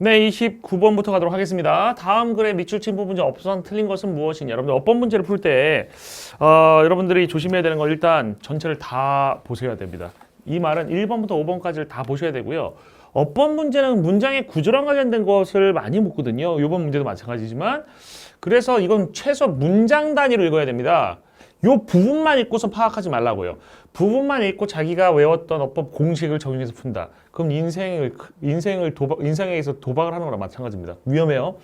네, 29번부터 가도록 하겠습니다. 다음 글의 밑줄 친 부분 중 업선 틀린 것은 무엇이냐. 여러분들 어법 문제를 풀 때 여러분들이 조심해야 되는 건 일단 전체를 다 보셔야 됩니다. 이 말은 1번부터 5번까지를 다 보셔야 되고요. 어법 문제는 문장의 구조랑 관련된 것을 많이 묻거든요. 이번 문제도 마찬가지지만 그래서 이건 최소 문장 단위로 읽어야 됩니다. 요 부분만 읽고서 파악하지 말라고요. 부분만 읽고 자기가 외웠던 어법 공식을 적용해서 푼다. 그럼 인생에서 도박을 하는 거랑 마찬가지입니다. 위험해요.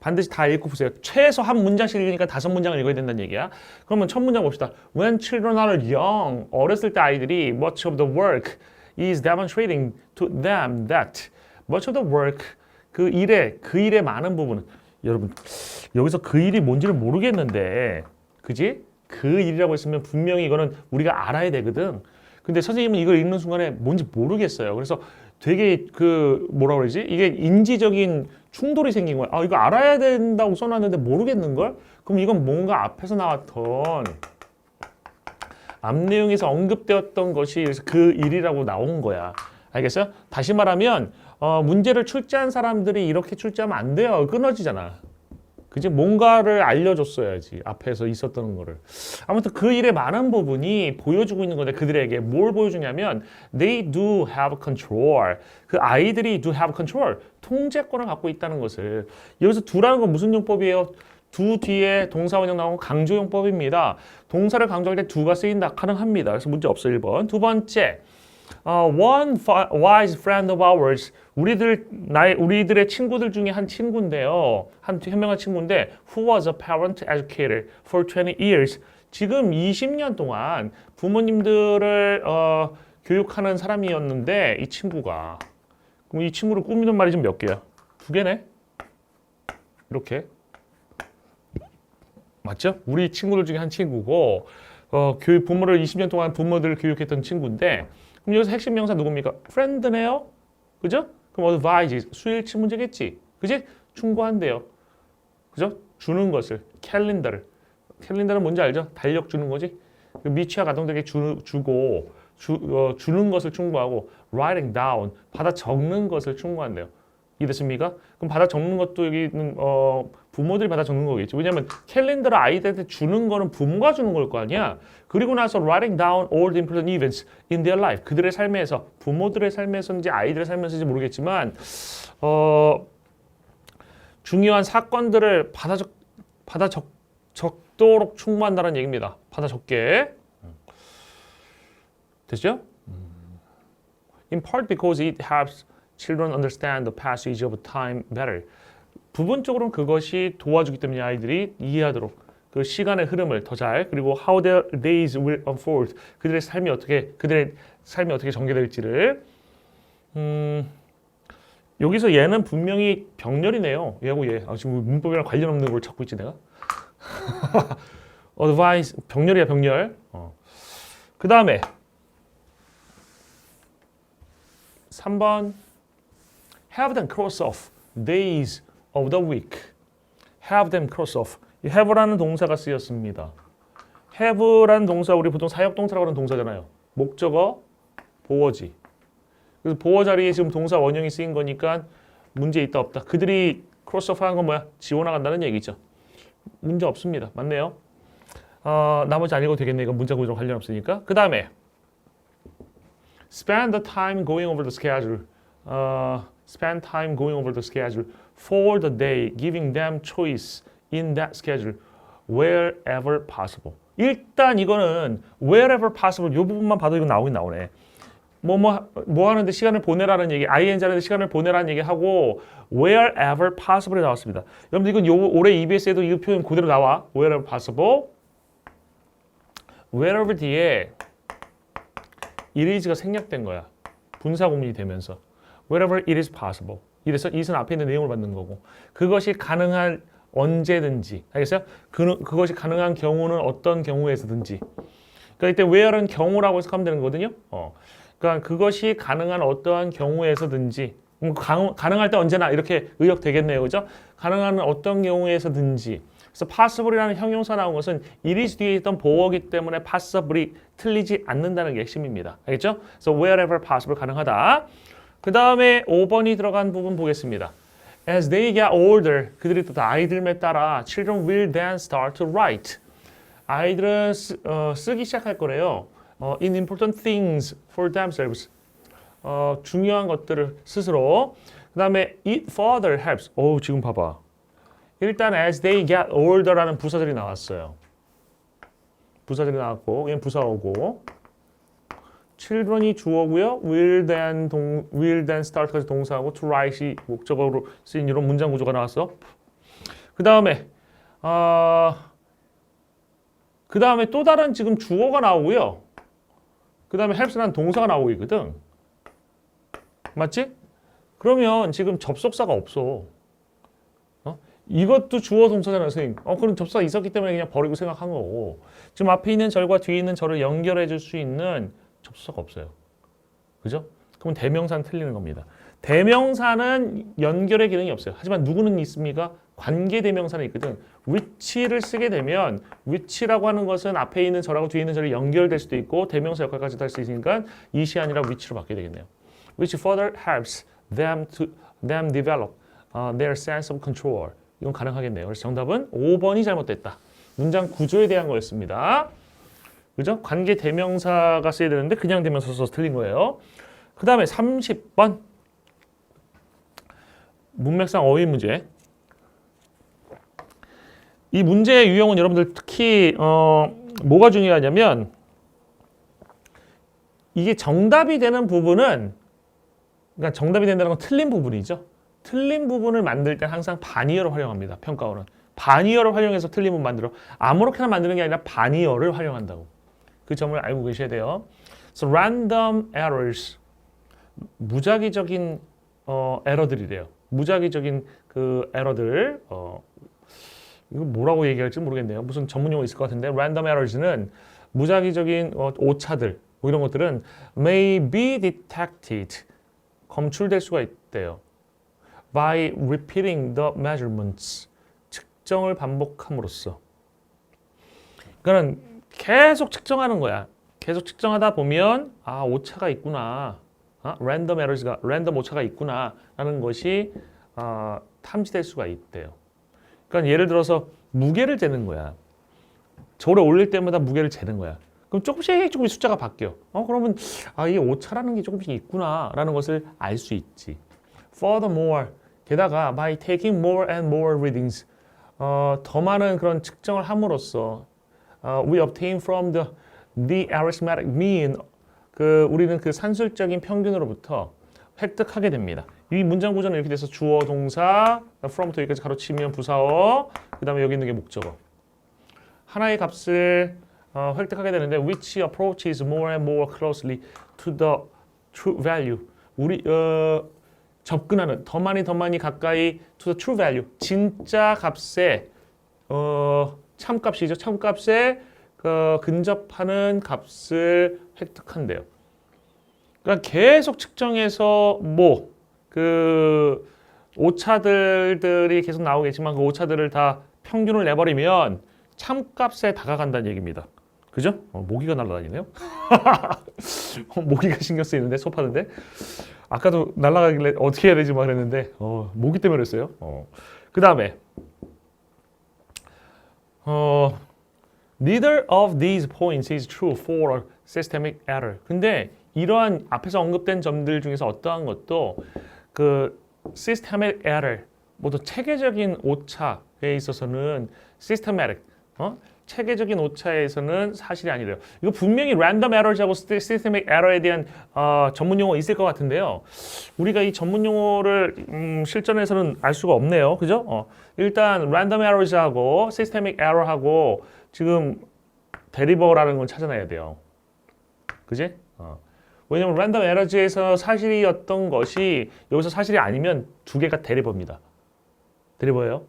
반드시 다 읽고 푸세요. 최소 한 문장씩 읽으니까 5문장을 읽어야 된다는 얘기야. 그러면 첫 문장 봅시다. When children are young, 어렸을 때 아이들이 much of the work is demonstrating to them that much of the work 그 일의 많은 부분은 여러분 여기서 그 일이 뭔지를 모르겠는데 그지? 그 일이라고 했으면 분명히 이거는 우리가 알아야 되거든. 근데 선생님은 이걸 읽는 순간에 뭔지 모르겠어요. 그래서 되게 뭐라 그러지? 이게 인지적인 충돌이 생긴 거야. 아, 이거 알아야 된다고 써놨는데 모르겠는걸? 그럼 이건 뭔가 앞에서 나왔던 앞 내용에서 언급되었던 것이 그 일이라고 나온 거야. 알겠어요? 다시 말하면 문제를 출제한 사람들이 이렇게 출제하면 안 돼요. 끊어지잖아. 그지? 뭔가를 알려줬어야지. 앞에서 있었던 거를. 아무튼 그 일의 많은 부분이 보여주고 있는 건데 그들에게 뭘 보여주냐면 they do have control. 그 아이들이 do have control. 통제권을 갖고 있다는 것을. 여기서 do라는 건 무슨 용법이에요? do 뒤에 동사 원형 나오고 강조용법입니다. 동사를 강조할 때 do가 쓰인다. 가능합니다. 그래서 문제 없어요. 1번. 두 번째. One wise friend of ours, 우리들의 친구들 중에 한 친구인데요. 한 현명한 친구인데, who was a parent educator for 20 years. 지금 20년 동안 부모님들을 교육하는 사람이었는데, 이 친구가. 그럼 이 친구를 꾸미는 말이 좀 몇 개야? 2개네? 이렇게. 맞죠? 우리 친구들 중에 한 친구고, 부모를 20년 동안 부모들을 교육했던 친구인데, 그럼 여기서 핵심 명사 누굽니까? friend네요. 그죠? 그럼 advise 수일치 문제겠지. 그지? 충고한대요. 그죠? 주는 것을 캘린더를. 캘린더는 뭔지 알죠? 달력 주는 거지. 미취학 아동들에게 주고 주는 것을 충고하고 writing down 받아 적는 것을 충고한대요. 이해됐습니까? 그럼 받아 적는 것도 여기는 부모들이 받아 적는 거겠지. 왜냐하면 캘린더를 아이들한테 주는 거는 부모가 주는 걸 거 아니야. 그리고 나서 writing down all the important events in their life. 그들의 삶에서 부모들의 삶에서인지 아이들의 삶에서인지 모르겠지만 중요한 사건들을 받아 적도록 충고한다는 얘기입니다. 받아 적게. 됐죠? In part because it helps children understand the passage of time better. 부분적으로는 그것이 도와주기 때문에 아이들이 이해하도록 그 시간의 흐름을 더 잘 그리고 how their days will unfold 그들의 삶이 어떻게 전개될지를 여기서 얘는 분명히 병렬이네요. 얘하고 얘. 지금 문법이랑 관련 없는 걸 찾고 있지 내가. advice 병렬이야 병렬. 그 다음에 3번 have them cross off days of the week. have them cross off. 이 have라는 동사가 쓰였습니다. have라는 동사 우리 보통 사역동사라고 하는 동사잖아요. 목적어, 보어지. 그래서 보어 자리에 지금 동사 원형이 쓰인 거니까 문제 있다 없다. 그들이 cross off 하는 건 뭐야? 지워나간다는 얘기죠. 문제 없습니다. 맞네요. 나머지 안 읽어도 되겠네. 이거 문자 구조랑 관련 없으니까. 그 다음에 spend the time going over the schedule. Spend time going over the schedule for the day, giving them choice in that schedule wherever possible. 일단 이거는 wherever possible 이 부분만 봐도 이거 나오긴 나오네. 뭐 하는데 시간을 보내라는 얘기, ing 하는데 시간을 보내라는 얘기하고 wherever possible이 나왔습니다. 여러분들 이건 올해 EBS에도 이 표현 그대로 나와. wherever possible. wherever 뒤에 it is가 생략된 거야. 분사 구문이 되면서 wherever it is possible. 이래서 it은 앞에 있는 내용을 받는 거고 그것이 가능한 언제든지 알겠어요? 그것이 가능한 경우는 어떤 경우에서든지 그러니까 이때 where는 경우라고 해석하면 되는 거거든요. 그러니까 그것이 가능한 어떠한 경우에서든지 가능할 때 언제나 이렇게 의역되겠네요. 그죠? 가능한 어떤 경우에서든지 그래서 possible이라는 형용사 나온 것은 it is 뒤에 있던 보어기 때문에 possibly 틀리지 않는다는 게 핵심입니다. 알겠죠? 그래서 wherever possible 가능하다. 그 다음에 5번이 들어간 부분 보겠습니다. As they get older, 그들이 또 나이들에 따라 children will then start to write. 아이들은 쓰기 시작할 거래요. In important things for themselves. 중요한 것들을 스스로. 그 다음에 it further helps. 지금 봐봐. 일단 as they get older라는 부사들이 나왔어요. 부사들이 나왔고, 얘는 부사어고. children이 주어고요. will then start까지 동사하고 to write이 목적어로 쓰인 이런 문장 구조가 나왔어. 그 다음에 또 다른 지금 주어가 나오고요. 그 다음에 helps라는 동사가 나오고 있거든. 맞지? 그러면 지금 접속사가 없어. 이것도 주어 동사잖아요, 선생님. 그럼 접속사 있었기 때문에 그냥 버리고 생각한 거고. 지금 앞에 있는 절과 뒤에 있는 절을 연결해 줄 수 있는 접속사가 없어요. 그죠? 그럼 대명사는 틀리는 겁니다. 대명사는 연결의 기능이 없어요. 하지만 누구는 있습니까? 관계 대명사는 있거든. which를 쓰게 되면 which라고 하는 것은 앞에 있는 절하고 뒤에 있는 절이 연결될 수도 있고 대명사 역할까지도 할 수 있으니까 it이 아니라 which로 바뀌게 되겠네요. which further helps them develop their sense of control. 이건 가능하겠네요. 그래서 정답은 5번이 잘못됐다. 문장 구조에 대한 거였습니다. 그죠? 관계 대명사가 써야 되는데 그냥 대명사 써서 틀린 거예요. 그 다음에 30번 문맥상 어휘 문제. 이 문제의 유형은 여러분들 특히 뭐가 중요하냐면 이게 정답이 되는 부분은 그러니까 정답이 된다는 건 틀린 부분이죠. 틀린 부분을 만들 때 항상 반이어를 활용합니다. 평가원은. 반이어를 활용해서 틀린 부분 만들어. 아무렇게나 만드는 게 아니라 반이어를 활용한다고. 그 점을 알고 계셔야 돼요. So random errors. 무작위적인 에러들이래요. 무작위적인 그 에러들. 이거 뭐라고 얘기할지 모르겠네요. 무슨 전문 용어 있을 것 같은데 random errors는 무작위적인 오차들 뭐 이런 것들은 may be detected. 검출될 수가 있대요. By repeating the measurements. 측정을 반복함으로써. 그러니까 계속 측정하는 거야. 계속 측정하다 보면 오차가 있구나. 랜덤 에러즈가 랜덤 오차가 있구나라는 것이 탐지될 수가 있대요. 그러니까 예를 들어서 무게를 재는 거야. 저를 올릴 때마다 무게를 재는 거야. 그럼 조금씩 숫자가 바뀌어. 그러면 이게 오차라는 게 조금씩 있구나라는 것을 알 수 있지. Furthermore, 게다가 by taking more and more readings, 더 많은 그런 측정을 함으로써 we obtain from the arithmetic mean, 우리는 그 산술적인 평균으로부터 획득하게 됩니다. 이 문장 구조는 이렇게 돼서 주어, 동사, from부터 여기까지 가로치면 부사어, 그 다음에 여기 있는 게 목적어. 하나의 값을 획득하게 되는데 which approaches more and more closely to the true value. 우리 접근하는 더 많이 가까이 to the true value. 진짜 값에 참값이죠. 참값에 근접하는 값을 획득한대요. 그러니까 계속 측정해서 오차들이 계속 나오겠지만 그 오차들을 다 평균을 내버리면 참값에 다가간다는 얘기입니다. 그죠? 모기가 날아다니네요. 모기가 신경 쓰이는데 소파는데 아까도 날아가길래 어떻게 해야 되지 막 그랬는데 모기 때문에 그랬어요. 그 다음에 Neither of these points is true for a systemic error. 근데 이러한 앞에서 언급된 점들 중에서 어떠한 것도 그 systemic error, 모두 체계적인 오차에 있어서는 systematic, 체계적인 오차에서는 사실이 아니래요. 이거 분명히 random errors하고 systemic error에 대한 전문 용어 있을 것 같은데요. 우리가 이 전문 용어를 실전에서는 알 수가 없네요. 그죠? 일단 random errors하고 systemic error하고 지금 데리버라는 걸 찾아내야 돼요. 그지? 왜냐면 random errors에서 사실이었던 것이 여기서 사실이 아니면 두 개가 데리버입니다. 데리버예요.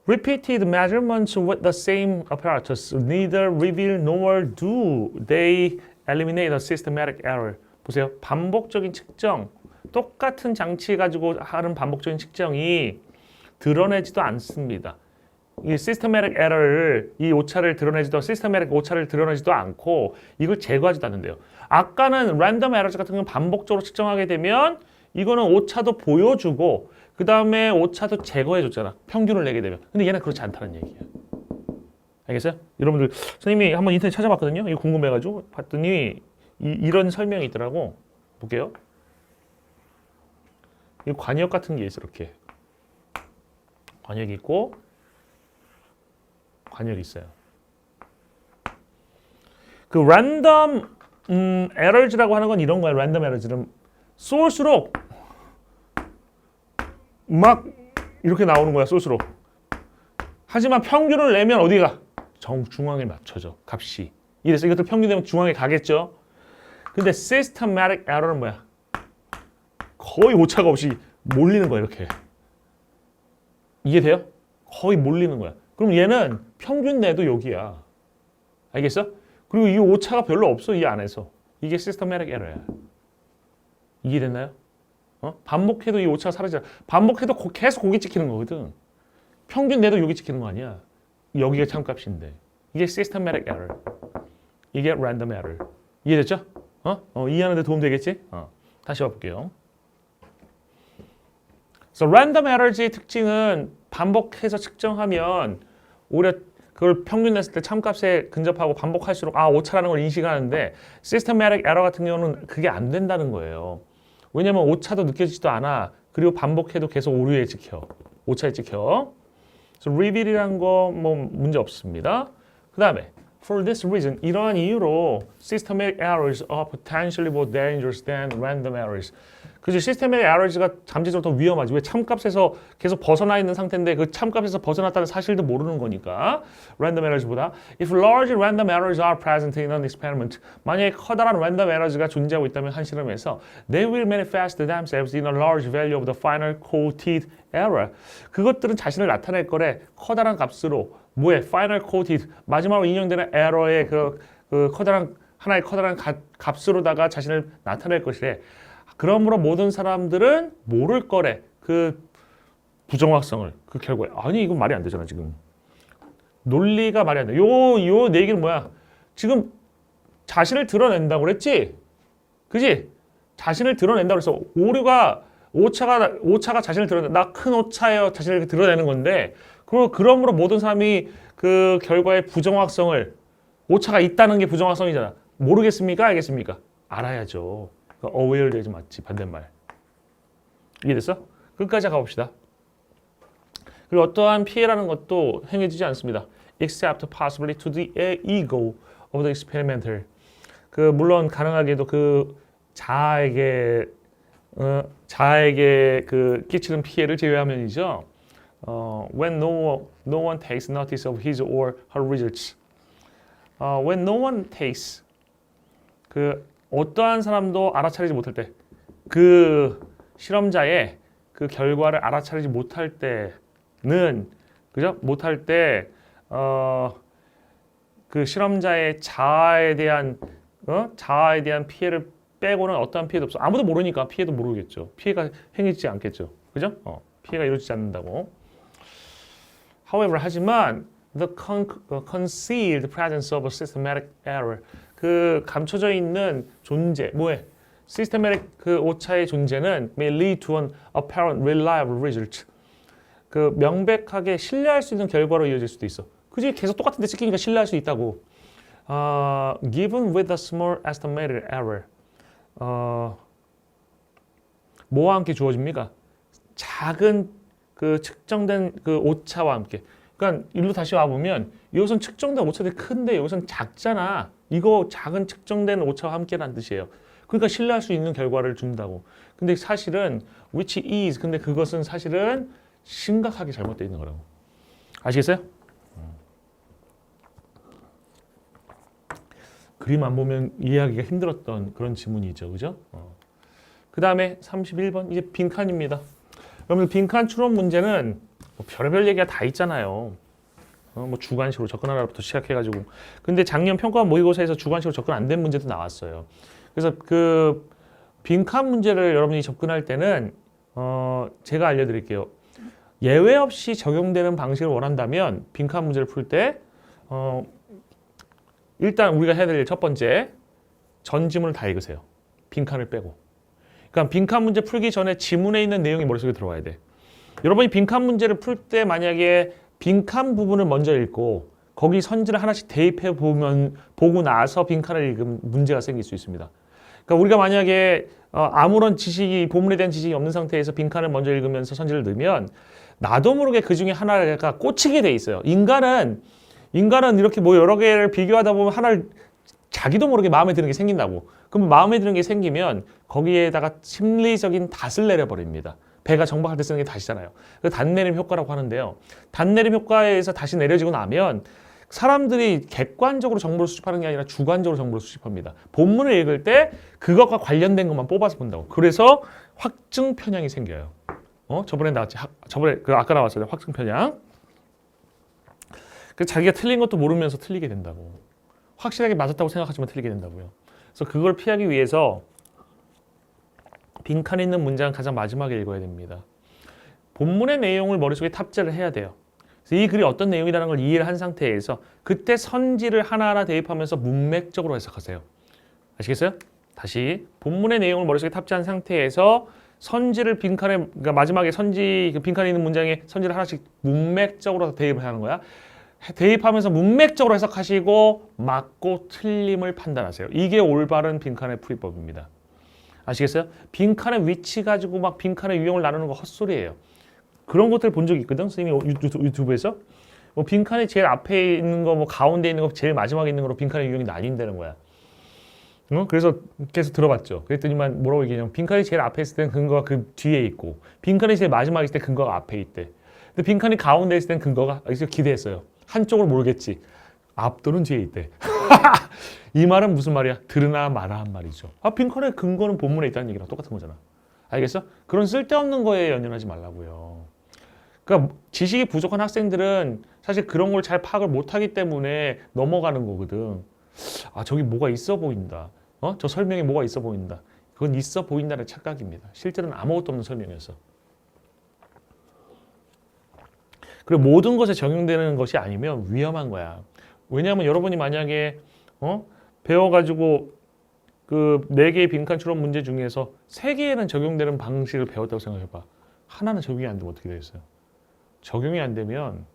Repeated measurements with the same apparatus neither reveal nor do they eliminate a systematic error. 보세요. 반복적인 측정, 똑같은 장치 가지고 하는 반복적인 측정이 드러내지도 않습니다. 이 systematic error를, 이 오차를 드러내지도, systematic 오차를 드러내지도 않고 이걸 제거하지도 않는데요. 아까는 random errors 같은 건 반복적으로 측정하게 되면 이거는 오차도 보여주고 그 다음에 오차도 제거해줬잖아. 평균을 내게 되면. 근데 얘는 그렇지 않다는 얘기야. 알겠어요? 여러분들 선생님이 한번 인터넷 찾아봤거든요. 이거 궁금해가지고 봤더니 이런 설명이 있더라고. 볼게요. 이 관역 같은 게 있어. 이렇게 관역이 있고 관역이 있어요. 그 랜덤 에러즈라고 하는 건 이런 거야. 랜덤 에러즈는 쏠수록 막 이렇게 나오는 거야. 쏠수록. 하지만 평균을 내면 어디가? 중앙에 맞춰져. 값이. 이래서 이것들 평균 되면 중앙에 가겠죠. 근데 systematic error는 뭐야? 거의 오차가 없이 몰리는 거야. 이렇게. 이해돼요? 거의 몰리는 거야. 그럼 얘는 평균 내도 여기야. 알겠어? 그리고 이 오차가 별로 없어. 이 안에서. 이게 systematic error야. 이해됐나요? 반복해도 이 오차가 사라지잖아. 반복해도 계속 고기 찍히는 거거든. 평균 내도 여기 찍히는 거 아니야. 여기가 참값인데. 이게 systematic error. 이게 random error. 이해됐죠? 이해하는 데 도움 되겠지? 다시 와볼게요. 그래서 random errors의 특징은 반복해서 측정하면 오히려 그걸 평균 냈을 때 참값에 근접하고 반복할수록 오차라는 걸 인식하는데 systematic error 같은 경우는 그게 안 된다는 거예요. 왜냐면 오차도 느껴지지도 않아. 그리고 반복해도 계속 오류에 찍혀. 오차에 찍혀. 그래서 reveal이라는 거 뭐 문제 없습니다. 그 다음에 for this reason 이러한 이유로 systematic errors are potentially more dangerous than random errors. 그죠? systematic errors가 잠재적으로 더 위험하지. 왜 참값에서 계속 벗어나 있는 상태인데 그 참값에서 벗어났다는 사실도 모르는 거니까 random errors보다 if large random errors are present in an experiment 만약에 커다란 random errors가 존재하고 있다면 한 실험에서 they will manifest themselves in a large value of the final quoted error. 그것들은 자신을 나타낼 거래. 커다란 값으로 뭐에 final quoted 마지막으로 인용되는 error의 그 커다란 하나의 커다란 값으로다가 자신을 나타낼 것이래. 그러므로 모든 사람들은 모를 거래. 그 부정확성을. 그 결과에. 아니 이건 말이 안 되잖아 지금. 논리가 말이 안 돼. 요 얘기는 뭐야? 지금 자신을 드러낸다고 그랬지? 그지? 자신을 드러낸다고 그래서 오차가 자신을 드러낸다. 나 큰 오차예요. 자신을 드러내는 건데 그러므로 모든 사람이 그 결과의 부정확성을 오차가 있다는 게 부정확성이잖아. 모르겠습니까? 알겠습니까? 알아야죠. aware 되지 맞지 반대말. 이해됐어? 끝까지 가봅시다. 그리고 어떠한 피해라는 것도 행해지지 않습니다. except possibly to the ego of the experimenter. 물론 가능하게도 그 자아에게 그 끼치는 피해를 제외하면이죠. When no one takes notice of his or her results. When no one takes 어떠한 사람도 알아차리지 못할 때, 그 실험자의 그 결과를 알아차리지 못할 때는, 그죠? 못할 때, 그 실험자의 자아에 대한 피해를 빼고는 어떠한 피해도 없어. 아무도 모르니까 피해도 모르겠죠. 피해가 행해지지 않겠죠. 그죠? 피해가 이루어지지 않는다고. However, 하지만, the concealed presence of a systematic error. 그 감춰져 있는 존재, 뭐에? 시스템의 그 오차의 존재는 may lead to an apparent reliable result. 그 명백하게 신뢰할 수 있는 결과로 이어질 수도 있어. 그지? 계속 똑같은 데 찍히니까 신뢰할 수 있다고. Given with a small estimated error. 뭐와 함께 주어집니까? 작은 그 측정된 그 오차와 함께. 그러니까 일로 다시 와보면 이것은 측정된 오차들이 큰데 여기서는 작잖아. 이거 작은 측정된 오차와 함께라는 뜻이에요. 그러니까 신뢰할 수 있는 결과를 준다고. 근데 사실은 which is 근데 그것은 사실은 심각하게 잘못되어 있는 거라고. 아시겠어요? 그림 안 보면 이해하기가 힘들었던 그런 지문이죠. 그죠? 그 다음에 31번 이제 빈칸입니다. 여러분 빈칸 추론 문제는 뭐 별의별 얘기가 다 있잖아요. 뭐 주관식으로 접근하라부터 시작해가지고. 근데 작년 평가 모의고사에서 주관식으로 접근 안 된 문제도 나왔어요. 그래서 그 빈칸 문제를 여러분이 접근할 때는 제가 알려드릴게요. 예외 없이 적용되는 방식을 원한다면 빈칸 문제를 풀 때 일단 우리가 해야 될 첫 번째 전 지문을 다 읽으세요. 빈칸을 빼고. 그러니까 빈칸 문제 풀기 전에 지문에 있는 내용이 머릿속에 들어와야 돼. 여러분이 빈칸 문제를 풀 때 만약에 빈칸 부분을 먼저 읽고 거기 선지를 하나씩 대입해 보면 보고 나서 빈칸을 읽으면 문제가 생길 수 있습니다. 그러니까 우리가 만약에 아무런 지식이 본문에 대한 지식이 없는 상태에서 빈칸을 먼저 읽으면서 선지를 넣으면 나도 모르게 그 중에 하나가 꽂히게 돼 있어요. 인간은 이렇게 뭐 여러 개를 비교하다 보면 하나를 자기도 모르게 마음에 드는 게 생긴다고. 그럼 마음에 드는 게 생기면 거기에다가 심리적인 닷을 내려버립니다. 배가 정박할 때 쓰는 게 닷이잖아요. 그 닷내림 효과라고 하는데요. 닷내림 효과에 의해서 다시 내려지고 나면 사람들이 객관적으로 정보를 수집하는 게 아니라 주관적으로 정보를 수집합니다. 본문을 읽을 때 그것과 관련된 것만 뽑아서 본다고. 그래서 확증 편향이 생겨요. 저번에 나왔지. 저번에 아까 나왔어요. 확증 편향. 그 자기가 틀린 것도 모르면서 틀리게 된다고. 확실하게 맞았다고 생각하지만 틀리게 된다고요. 그래서 그걸 피하기 위해서 빈칸 있는 문장 가장 마지막에 읽어야 됩니다. 본문의 내용을 머릿속에 탑재를 해야 돼요. 그래서 이 글이 어떤 내용이라는 걸 이해를 한 상태에서 그때 선지를 하나하나 대입하면서 문맥적으로 해석하세요. 아시겠어요? 다시 본문의 내용을 머릿속에 탑재한 상태에서 선지를 빈칸에 그러니까 마지막에 선지 빈칸에 있는 문장에 선지를 하나씩 문맥적으로 대입을 하는 거야. 대입하면서 문맥적으로 해석하시고 맞고 틀림을 판단하세요. 이게 올바른 빈칸의 풀이법입니다. 아시겠어요? 빈칸의 위치 가지고 막 빈칸의 유형을 나누는 거 헛소리예요. 그런 것들 본 적이 있거든. 선생님이 유튜브에서 뭐 빈칸이 제일 앞에 있는 거, 뭐 가운데 있는 거, 제일 마지막에 있는 거로 빈칸의 유형이 나뉜다는 거야. 그래서 계속 들어봤죠. 그랬더니만 뭐라고 얘기하냐면 빈칸이 제일 앞에 있을 때는 근거가 그 뒤에 있고 빈칸이 제일 마지막에 있을 때 근거가 앞에 있대. 근데 빈칸이 가운데 있을 때는 근거가 기대했어요. 한쪽을 모르겠지. 앞도는 뒤에 있대. 이 말은 무슨 말이야? 들으나 마나 한 말이죠. 빈칸의 근거는 본문에 있다는 얘기랑 똑같은 거잖아. 알겠어? 그런 쓸데없는 거에 연연하지 말라고요. 그러니까 지식이 부족한 학생들은 사실 그런 걸 잘 파악을 못하기 때문에 넘어가는 거거든. 저기 뭐가 있어 보인다. 저 설명에 뭐가 있어 보인다. 그건 있어 보인다는 착각입니다. 실제로는 아무것도 없는 설명이었어. 그리고 모든 것에 적용되는 것이 아니면 위험한 거야. 왜냐하면 여러분이 만약에 배워가지고 그 4개의 빈칸 추론 문제 중에서 3개에는 적용되는 방식을 배웠다고 생각해봐. 하나는 적용이 안 되면 어떻게 되겠어요? 적용이 안 되면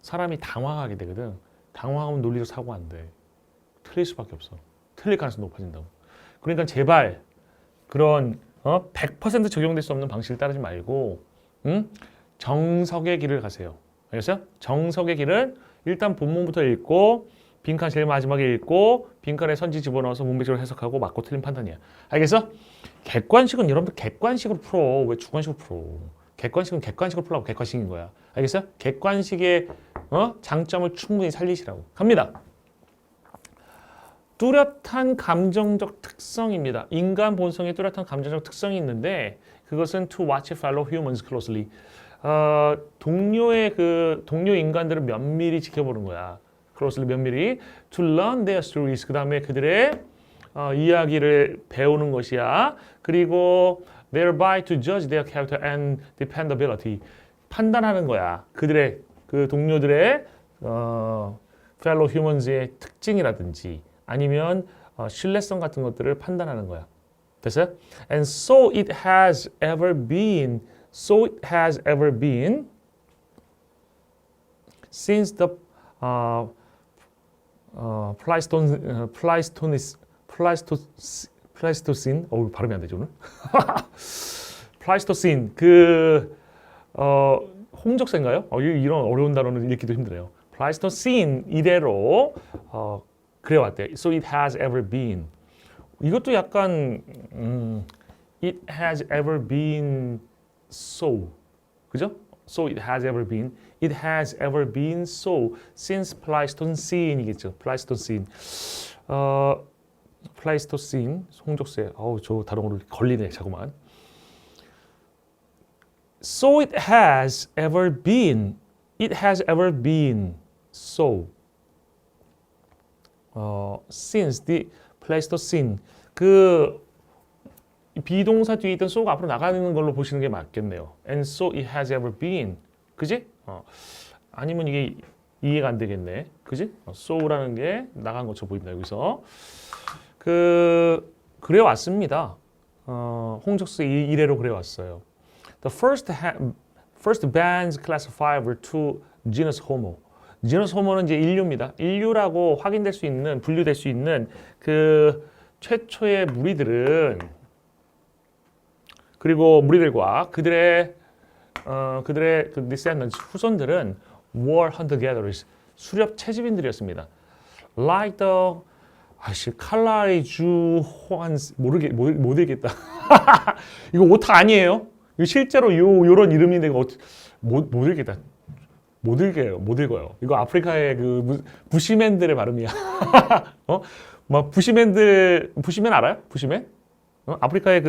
사람이 당황하게 되거든. 당황하면 논리적 사고 안 돼. 틀릴 수밖에 없어. 틀릴 가능성이 높아진다고. 그러니까 제발 그런 100% 적용될 수 없는 방식을 따르지 말고 정석의 길을 가세요. 알겠어요? 정석의 길은 일단 본문부터 읽고 빈칸 제일 마지막에 읽고 빈칸에 선지 집어넣어서 문맥적으로 해석하고 맞고 틀린 판단이야. 알겠어? 객관식은 여러분들 객관식으로 풀어. 왜 주관식으로 풀어? 객관식은 객관식으로 풀라고 객관식인 거야. 알겠어요? 객관식의 장점을 충분히 살리시라고. 갑니다. 뚜렷한 감정적 특성입니다. 인간 본성에 뚜렷한 감정적 특성이 있는데 그것은 to watch and follow humans closely. 동료 인간들을 면밀히 지켜보는 거야. closely 면밀히. to learn their stories. 그 다음에 그들의 이야기를 배우는 것이야. 그리고 thereby to judge their character and dependability. 판단하는 거야. 그들의 그 동료들의 fellow humans의 특징이라든지 아니면 신뢰성 같은 것들을 판단하는 거야. 됐어요? And so it has ever been. So it has ever been since the Pleistocene. 발음이 안 되죠 오늘. Pleistocene 홍적세인가요? 이런 어려운 단어는 읽기도 힘드네요. Pleistocene 이래로 그래왔대요. So it has ever been. 이것도 약간 it has ever been so. 그죠? So it has ever been. It has ever been so since Pleistocene이겠죠. Pleistocene. Pleistocene 홍적세. 저 단어로 걸리네. 자꾸만. So it has ever been. It has ever been so. Since the Pleistocene. 그 비동사 뒤에 있던 so가 앞으로 나가는 걸로 보시는 게 맞겠네요. And so it has ever been. 그지? 아니면 이게 이해가 안 되겠네. 그지? so라는 게 나간 것처럼 보입니다. 여기서. 그래 왔습니다. 홍적수 이래로 그래왔어요. The first bands classified were to genus Homo. genus Homo는 이제 인류입니다. 인류라고 확인될 수 있는, 분류될 수 있는 그 최초의 무리들은 그리고 무리들과 그들의 그 descendants 후손들은 were hunter-gatherers 수렵 채집인들이었습니다. Like the 칼라리 주 호안 못 읽겠다. 이거 오타 아니에요? 이거 실제로 요런 이름인데 이거 못 읽겠다. 못 읽어요. 이거 아프리카의 그 부시맨들의 발음이야. 막 부시맨 알아요? 부시맨? 아프리카의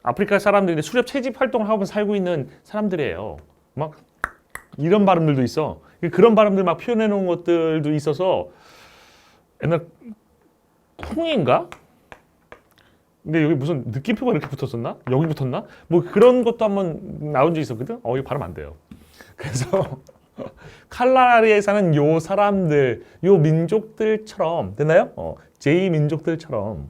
아프리카 사람들이 수렵 채집 활동을 하고 살고 있는 사람들이에요. 막 이런 발음들도 있어. 그런 발음들 막 표현해 놓은 것들도 있어서 옛날 쿵인가? 근데 여기 무슨 느낌표가 이렇게 붙었었나? 여기 붙었나? 뭐 그런 것도 한번 나온 적이 있었거든? 이거 발음 안 돼요. 그래서 칼라리에 사는 요 사람들, 요 민족들처럼 됐나요? 제2민족들처럼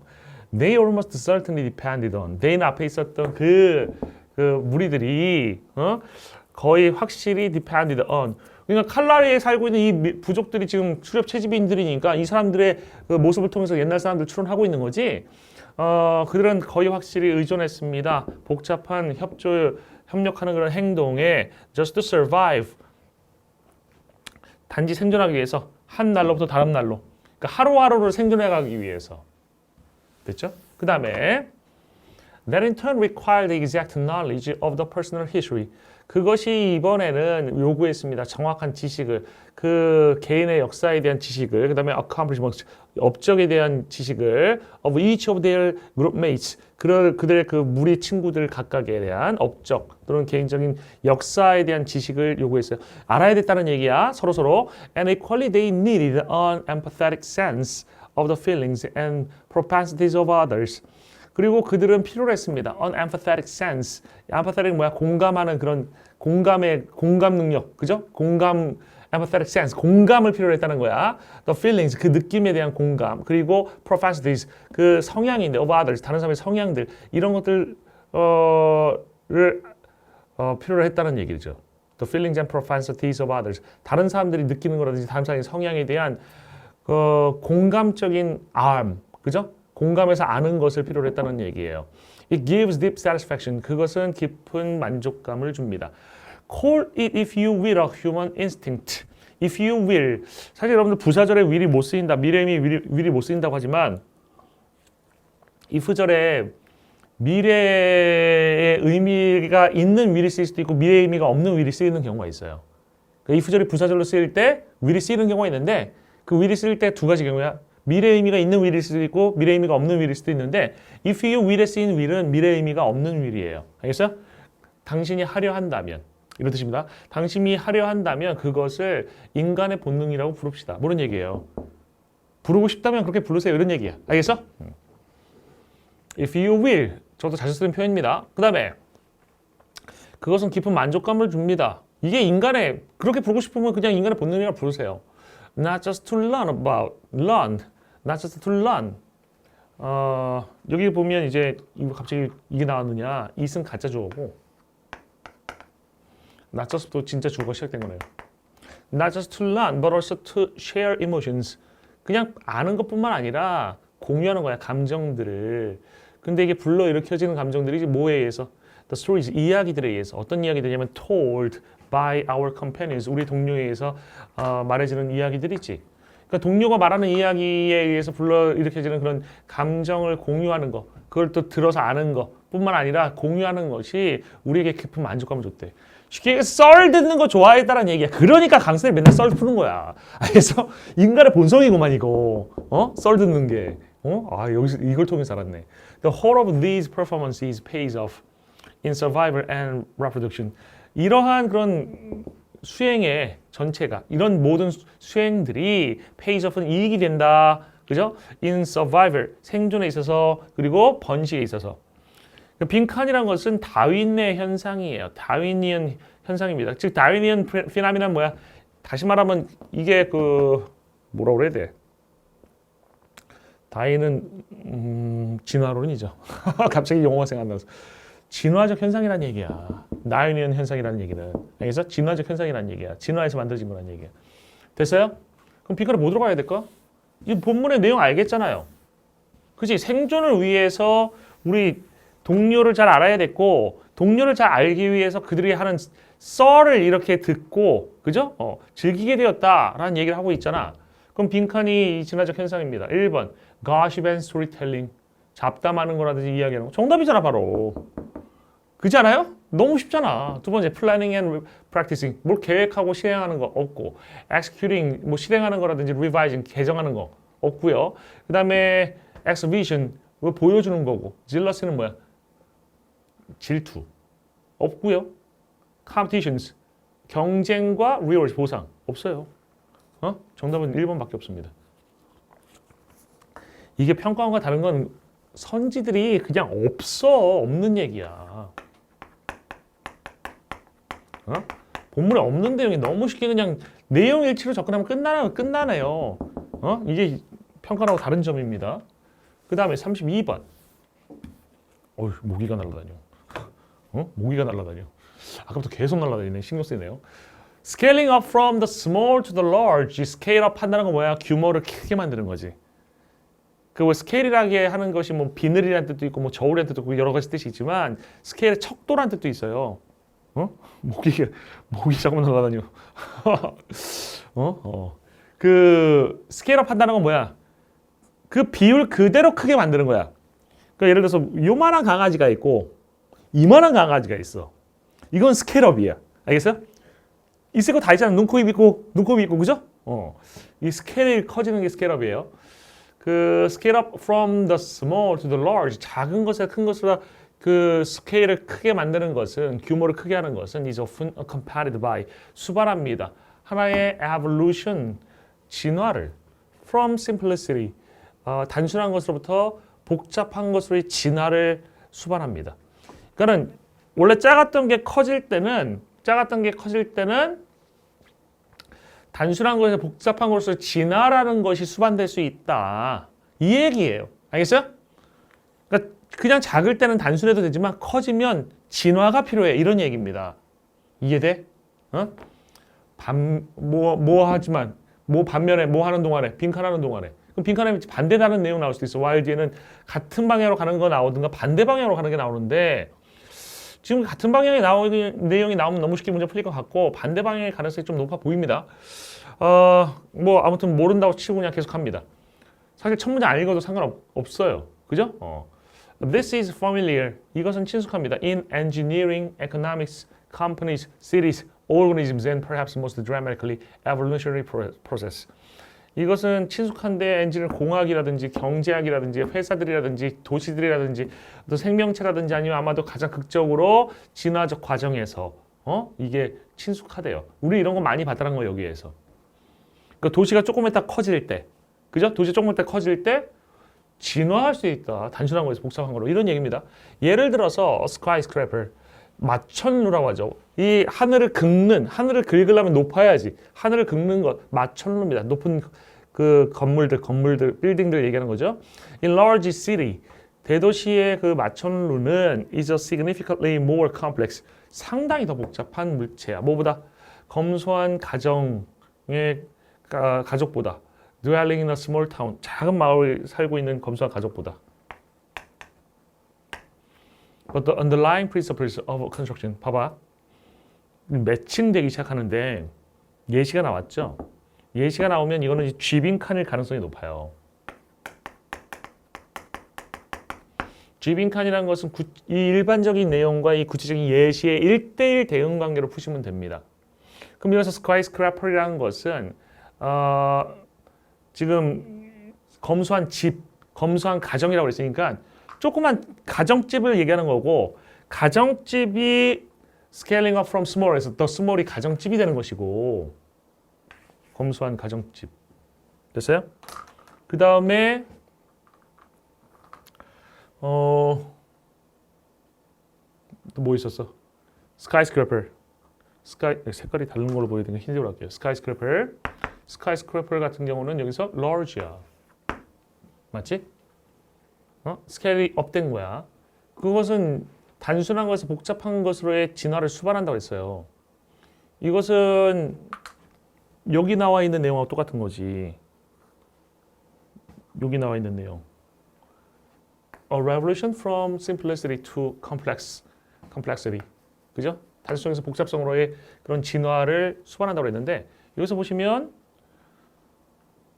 they almost certainly depended on they는 앞에 있었던 그 무리들이 거의 확실히 depended on 그러니까 칼라리에 살고 있는 이 부족들이 지금 수렵 채집인들이니까 이 사람들의 그 모습을 통해서 옛날 사람들 추론하고 있는 거지. 그들은 거의 확실히 의존했습니다. 복잡한 협력하는 그런 행동에 just to survive 단지 생존하기 위해서 한 날로부터 다른 날로 그러니까 하루하루를 생존해가기 위해서 됐죠? 그 다음에 that in turn required the exact knowledge of the personal history 그것이 이번에는 요구했습니다. 정확한 지식을 그 개인의 역사에 대한 지식을 그 다음에 accomplishments 업적에 대한 지식을 of each of their group mates 그들의 그 무리 친구들 각각에 대한 업적 또는 개인적인 역사에 대한 지식을 요구했어요. 알아야 됐다는 얘기야. 서로 and equally they needed an empathetic sense of the feelings and propensities of others. 그리고 그들은 필요로 했습니다. An empathetic sense. empathetic 뭐야? 공감하는 그런 공감 능력, 그죠? empathetic sense. 공감을 필요로 했다는 거야. The feelings, 그 느낌에 대한 공감. 그리고 propensities, 그 성향인데 of others, 다른 사람의 성향들 이런 것들을 필요로 했다는 얘기죠. The feelings and propensities of others. 다른 사람들이 느끼는 거라든지 다른 사람의 성향에 대한 공감적인 그죠? 공감해서 아는 것을 필요로 했다는 얘기예요. It gives deep satisfaction. 그것은 깊은 만족감을 줍니다. Call it if you will a human instinct. If you will. 사실 여러분들 부사절에 will이 못 쓰인다. 미래의 will이 못 쓰인다고 하지만 if절에 미래의 의미가 있는 will이 쓰일 수도 있고 미래의 의미가 없는 will이 쓰이는 경우가 있어요. 그러니까 if절이 부사절로 쓰일 때 will이 쓰이는 경우가 있는데 그 will이 쓰일 때 두 가지 경우야. 미래의 의미가 있는 will일 수도 있고 미래의 의미가 없는 will일 수도 있는데 if you will에 쓰인 will은 미래의 의미가 없는 will이에요. 알겠어요? 당신이 하려 한다면 이런 뜻입니다. 당신이 하려 한다면 그것을 인간의 본능이라고 부릅시다. 뭐런 얘기예요? 부르고 싶다면 그렇게 부르세요. 이런 얘기야. 알겠어? If you will 저도 자주 쓰는 표현입니다. 그 다음에 그것은 깊은 만족감을 줍니다. 이게 인간의 그렇게 부르고 싶으면 그냥 인간의 본능이라고 부르세요. Not just to learn. Not just to learn. 여기 보면 이제 갑자기 이게 나왔느냐? it은 가짜 주어고 not just도 진짜 주어가 시작된 거네요. Not just to learn, but also to share emotions. 그냥 아는 것뿐만 아니라 공유하는 거야, 감정들을. 근데 이게 불러일으켜지는 감정들이 뭐에 의해서? The stories, 이야기들에 의해서. 어떤 이야기들이냐면 told by our companions, 우리 동료에 의해서 말해지는 이야기들이지. 그러니까 동료가 말하는 이야기에 의해서 불러일으켜지는 그런 감정을 공유하는 거, 그걸 또 들어서 아는 거 뿐만 아니라 공유하는 것이 우리에게 깊은 만족감을 줬대. 쉽게 썰 듣는 거 좋아했다는 얘기야. 그러니까 강쌤이 맨날 썰 푸는 거야. 그래서 인간의 본성이구만 이거. 썰 듣는 게. 여기서 이걸 통해서 알았네. The whole of these performances pays off in survival and reproduction. 이러한 그런 수행의 전체가 이런 모든 수행들이 pays off는 이익이 된다. 그죠? In survival 생존에 있어서 그리고 번식에 있어서. 빈칸이라는 것은 다윈의 현상이에요. 다윈이언 현상입니다. 즉 다윈이언 피나미나는 뭐야? 다시 말하면 이게 뭐라고 그래야 돼? 다이는 진화론이죠. 갑자기 용어가 생각 안 나서. 진화적 현상이라는 얘기야. 나이는 현상이라는 얘기는. 알겠어? 진화적 현상이라는 얘기야. 진화에서 만들어진 거라는 얘기야. 됐어요? 그럼 빈칸에 뭐 들어가야 될까? 이 본문의 내용 알겠잖아요. 그치? 생존을 위해서 우리 동료를 잘 알아야 됐고, 동료를 잘 알기 위해서 그들이 하는 썰을 이렇게 듣고, 그죠? 즐기게 되었다라는 얘기를 하고 있잖아. 그럼 빈칸이 진화적 현상입니다. 1번, gossip and storytelling. 잡담하는 거라든지 이야기하는 거. 정답이잖아, 바로. 그렇지 않아요? 너무 쉽잖아. 두 번째, planning and practicing. 뭘 계획하고 실행하는 거 없고, executing, 뭐 실행하는 거라든지 revising, 개정하는 거 없고요. 그 다음에 exhibition, 뭐 보여주는 거고, jealousy는 뭐야? 질투. 없고요. competitions, 경쟁과 reward, 보상. 없어요. 정답은 1번밖에 없습니다. 이게 평가원과 다른 건 선지들이 그냥 없는 얘기야. 본문에 없는 내용이 너무 쉽게 그냥 내용 일치로 접근하면 끝나네요. 이게 평가하고 다른 점입니다. 그 다음에 32번. 모기가 날아다녀. 모기가 날아다녀. 아까부터 계속 날아다니네. 신경 쓰이네요. Scaling up from the small to the large. Scale up 한다는 건 뭐야? 규모를 크게 만드는 거지. 그 스케일이라게 하는 것이 뭐 비늘이라는 뜻도 있고 뭐 저울이라는 뜻도 있고 여러 가지 뜻이 있지만 스케일의 척도라는 뜻도 있어요. 모기 자꾸만 날아다녀. 그 스케일업 한다는 건 뭐야? 그 비율 그대로 크게 만드는 거야. 그러니까 예를 들어서 요만한 강아지가 있고 이만한 강아지가 있어. 이건 스케일업이야. 알겠어요? 있을 거 다 있잖아. 눈, 코, 입 있고 그죠? 이 스케일이 커지는 게 스케일업이에요. 그 scale up from the small to the large, 작은 것에 큰 것보다 그 스케일을 크게 만드는 것은, 규모를 크게 하는 것은 is often accompanied by, 수반합니다. 하나의 evolution, 진화를 from simplicity, 단순한 것으로부터 복잡한 것으로의 진화를 수반합니다. 그러니까는 원래 작았던 게 커질 때는 단순한 것에서 복잡한 것으로 진화라는 것이 수반될 수 있다. 이 얘기예요. 알겠어요? 그러니까 그냥 작을 때는 단순해도 되지만 커지면 진화가 필요해. 이런 얘기입니다. 이해돼? 반면에 뭐 하는 동안에 빈칸하는 동안에 그럼 빈칸에 반대다른 내용 나올 수도 있어. while 뒤에는 같은 방향으로 가는 거 나오든가 반대 방향으로 가는 게 나오는데 지금 같은 방향의 내용이 나오면 너무 쉽게 문제 풀릴 것 같고 반대 방향의 가능성이 좀 높아 보입니다. 아무튼 모른다고 치고 그냥 계속 합니다. 사실 첫 문장 안 읽어도 상관없어요. 그죠? This is familiar. 이것은 친숙합니다. In engineering, economics, companies, cities, organisms, and perhaps most dramatically, evolutionary process. 이것은 친숙한데 엔진을 공학이라든지 경제학이라든지 회사들이라든지 도시들이라든지 또 생명체라든지 아니면 아마도 가장 극적으로 진화적 과정에서 이게 친숙하대요. 우리 이런 거 많이 봤다는 거예요, 여기에서. 그러니까 도시가 조금 있다 커질 때, 그죠? 도시 조금 있다 커질 때 진화할 수 있다. 단순한 거에서 복잡한 거로 이런 얘기입니다. 예를 들어서 skyscraper, 마천루라고 하죠. 이 하늘을 긁으려면 높아야지. 하늘을 긁는 것, 마천루입니다. 높은 그 건물들, 빌딩들 얘기하는 거죠. In large city, 대도시의 그 마천루는 is a significantly more complex, 상당히 더 복잡한 물체야. 뭐보다? 검소한 가정의 가족보다. Dwelling in a small town, 작은 마을에 살고 있는 검소한 가족보다. But the underlying principles of construction, 봐봐. 매칭되기 시작하는데 예시가 나왔죠? 예시가 나오면 이거는 쥐빈칸일 가능성이 높아요. 쥐빈칸이라는 것은 이 일반적인 내용과 이 구체적인 예시의 1대1 대응 관계로 푸시면 됩니다. 그럼 여기서 skyscraper이라는 것은 지금 검소한 집, 검소한 가정이라고 했으니까 조그만 가정집을 얘기하는 거고 가정집이 scaling up from small에서 the small이 가정집이 되는 것이고 검소한 가정집. 됐어요? 그 다음에 또 뭐 있었어? skyscraper. 색깔이 다른 걸로 보이니까 흰색으로 할게요. skyscraper 같은 경우는 여기서 large야. 맞지? 스케일이 업된 거야. 그것은 단순한 것에서 복잡한 것으로의 진화를 수반한다고 했어요. 이것은 여기 나와 있는 내용하고 똑같은 거지. 여기 나와 있는 내용. A revolution from simplicity to complexity. 그죠? 단순성에서 복잡성으로의 그런 진화를 수반한다고 했는데 여기서 보시면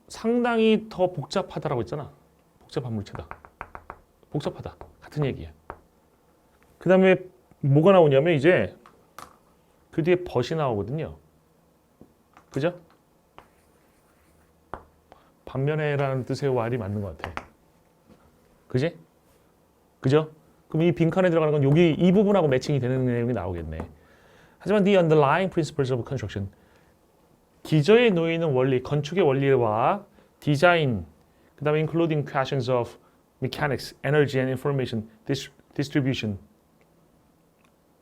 상당히 더 복잡하다라고 했잖아. 복잡한 물체다. 복잡하다. 같은 얘기야. 그 다음에 뭐가 나오냐면 이제 그 뒤에 벗이 나오거든요. 그죠? 반면에라는 뜻의 말이 맞는 것 같아. 그지? 그죠? 그럼 이 빈칸에 들어가는 건 여기 이 부분하고 매칭이 되는 내용이 나오겠네. 하지만 the underlying principles of construction, 기저에 놓이는 원리, 건축의 원리와 디자인, 그 다음에 including questions of mechanics, energy and information distribution,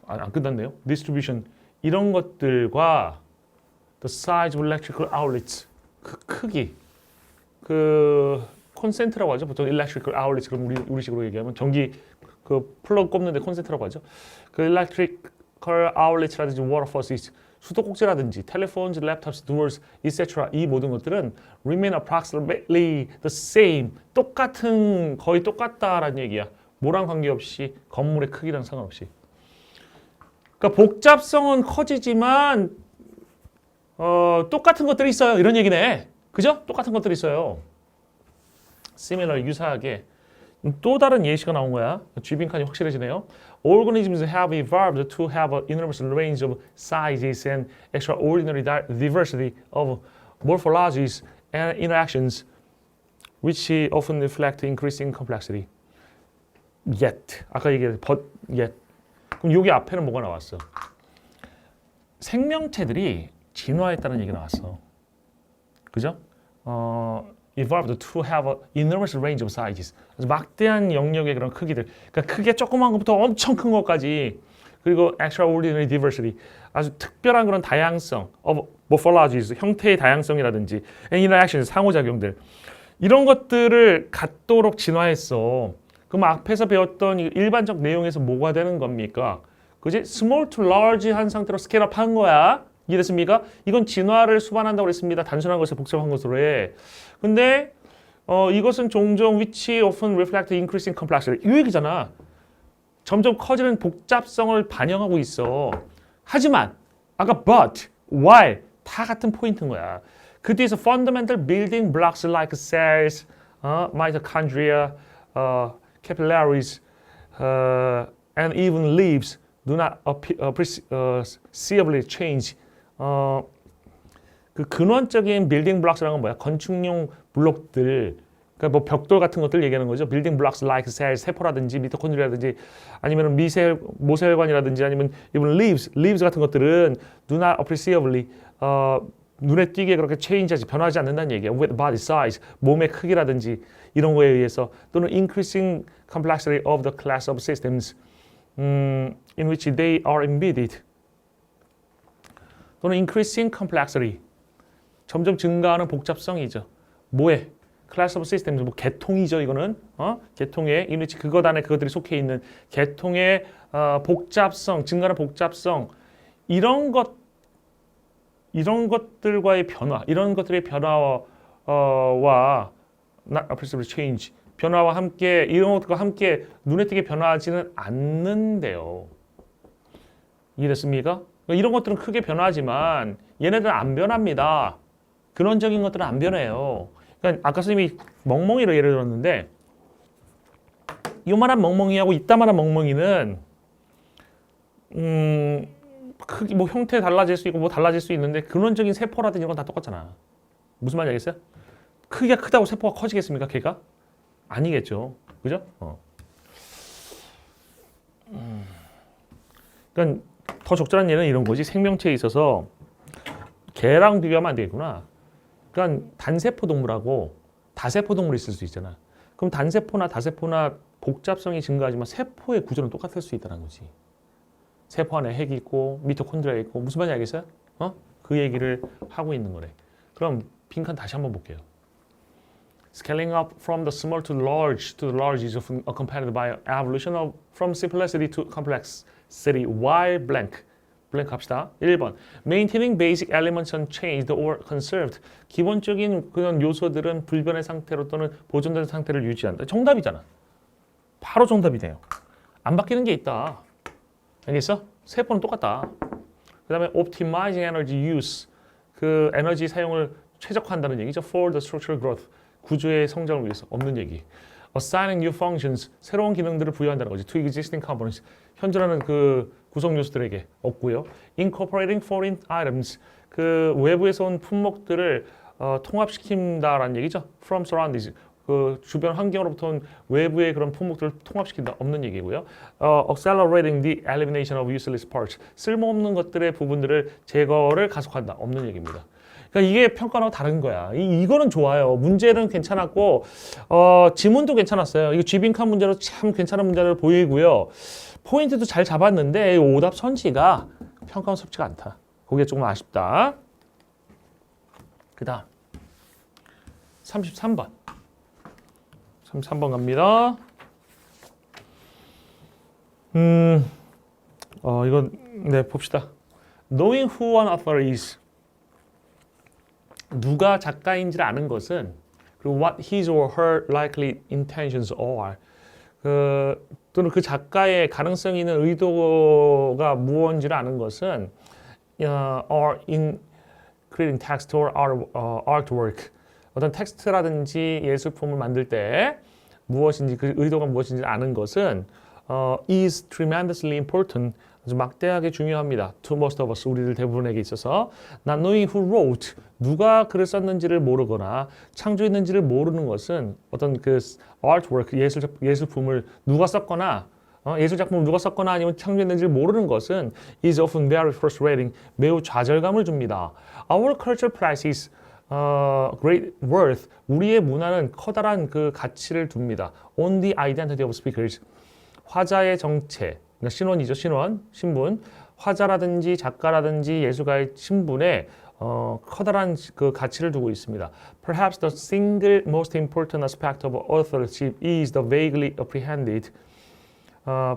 안 끝났네요. distribution, 이런 것들과 the size of electrical outlets, 그 크기, 그 콘센트라고 하죠. 보통 electrical outlets, 그럼 우리식으로 얘기하면 전기 그 플러그 꼽는데 콘센트라고 하죠. 그 electrical outlets라든지 water faucets, 수도꼭지라든지 telephones, laptops, doors, etc. 이 모든 것들은 remain approximately the same, 똑같은, 거의 똑같다라는 얘기야. 뭐랑 관계없이, 건물의 크기랑 상관없이. 그러니까 복잡성은 커지지만 똑같은 것들이 있어요. 이런 얘기네. 그죠? 똑같은 것들이 있어요. similar, 유사하게. 또 다른 예시가 나온 거야. 쥐빈칸이 확실해지네요. Organisms have evolved to have an enormous range of sizes and extraordinary diversity of morphologies and interactions, which often reflect increasing complexity. Yet, 아까 얘기한 but yet. 그럼 여기 앞에는 뭐가 나왔어? 생명체들이 진화했다는 얘기 나왔어. 그죠? evolved to have an enormous range of sizes. 아주 막대한 영역의 그런 크기들. 그러니까 크게 조그만 것부터 엄청 큰 것까지. 그리고 extraordinary diversity. 아주 특별한 그런 다양성 of morphologies, 형태의 다양성이라든지 and interactions, 상호작용들. 이런 것들을 갖도록 진화했어. 그럼 앞에서 배웠던 일반적 내용에서 뭐가 되는 겁니까? 그지? small to large 한 상태로 스케일업 한 거야. 이해됐습니까? 이건 진화를 수반한다고 그랬습니다. 단순한 것에 복잡한 것으로 해. 근데 이것은 종종 which often reflect increasing complexity. 이 얘기잖아. 점점 커지는 복잡성을 반영하고 있어. 하지만 아까 but, while 다 같은 포인트인 거야. 그 뒤에서 fundamental building blocks like cells, mitochondria, capillaries, and even leaves do not appreciably change. 그 근원적인 빌딩 블록스라는 건 뭐야? 건축용 블록들, 그러니까 뭐 벽돌 같은 것들 얘기하는 거죠. 빌딩 블록스 like cells, 세포라든지 미토콘드리아라든지 아니면 모세혈관이라든지 아니면 even leaves 같은 것들은 do not appreciably 눈에 띄게 그렇게 change하지, 변하지 않는다는 얘기야. with body size, 몸의 크기라든지 이런 거에 의해서 또는 increasing complexity of the class of systems in which they are embedded. 또는 increasing complexity, 점점 증가하는 복잡성이죠. 뭐에? class of systems, 뭐 계통이죠. 이거는 계통의 in which 그것 안에 그것들이 속해 있는 계통의 복잡성, 증가하는 복잡성, 이런 것들과의 변화, 이런 것들의 변화와 not appreciable change, 변화와 함께 이런 것들과 함께 눈에 띄게 변화하지는 않는데요. 이해됐습니까? 이런 것들은 크게 변하지만 얘네들은 안 변합니다. 근원적인 것들은 안 변해요. 그러니까 아까 선생님이 멍멍이로 예를 들었는데 요만한 멍멍이하고 이따만한 멍멍이는 크기 뭐 형태 달라질 수 있고 뭐 달라질 수 있는데 근원적인 세포라든지 이런 건 다 똑같잖아. 무슨 말인지 알겠어요? 크기가 크다고 세포가 커지겠습니까? 걔가? 아니겠죠. 그죠? 그러니까 더 적절한 예는 이런 거지. 생명체에 있어서 개랑 비교하면 안 되겠구나. 그러니까 단세포 동물하고 다세포 동물이 있을 수 있잖아. 그럼 단세포나 다세포나 복잡성이 증가하지만 세포의 구조는 똑같을 수 있다는 거지. 세포 안에 핵이 있고 미토콘드리아 있고 무슨 말인지 알겠어요? 그 얘기를 하고 있는 거래. 그럼 빈칸 다시 한번 볼게요. Scaling up from the small to the large is often accompanied by evolution of from simplicity to complexity. While blank 합시다. 1번. Maintaining basic elements unchanged or conserved. 기본적인 그런 요소들은 불변의 상태로 또는 보존된 상태를 유지한다. 정답이잖아. 바로 정답이네요. 안 바뀌는 게 있다. 알겠어? 세 번은 똑같다. 그 다음에 optimizing energy use. 그 에너지 사용을 최적화한다는 얘기죠. For the structural growth. 구조의 성장을 위해서. 없는 얘기. Assigning new functions. 새로운 기능들을 부여한다는 거지. To existing components. 현존하는 그 구성 요소들에게 없고요. Incorporating foreign items. 그 외부에서 온 품목들을 통합시킨다라는 얘기죠. From surroundings. 그 주변 환경으로부터 온 외부의 그런 품목들을 통합시킨다. 없는 얘기고요. Accelerating the elimination of useless parts. 쓸모없는 것들의 부분들을 제거를 가속한다. 없는 얘기입니다. 그러니까 이게 평가랑 다른 거야. 이거는 좋아요. 문제는 괜찮았고 지문도 괜찮았어요. 이거 쥐빈칸 문제로 참 괜찮은 문제를 보이고요. 포인트도 잘 잡았는데 오답 선지가 평가는 쉽지가 않다. 그게 조금 아쉽다. 그 다음 33번. 33번 갑니다. 이건 네 봅시다. Knowing who an author is. 누가 작가인지를 아는 것은 그리고 what his or her likely intentions are. 또는 그 작가의 가능성 있는 의도가 무엇인지를 아는 것은 or in creating text or artwork. 어떤 텍스트라든지 예술품을 만들 때 무엇인지 그 의도가 무엇인지 아는 것은 is tremendously important. 아주 막대하게 중요합니다. To most of us, 우리들 대부분에게 있어서 Not knowing who wrote, 누가 글을 썼는지를 모르거나 창조했는지를 모르는 것은 어떤 그 artwork, 예술품을 누가 썼거나 예술 작품을 누가 썼거나 아니면 창조했는지를 모르는 것은 is often very frustrating, 매우 좌절감을 줍니다. Our culture places great worth, 우리의 문화는 커다란 그 가치를 둡니다. On the identity of speakers, 화자의 정체, 그러니까 신원이죠. 신분. 화자라든지 작가라든지 예술가의 신분에 커다란 그 가치를 두고 있습니다. Perhaps the single most important aspect of authorship is the vaguely apprehended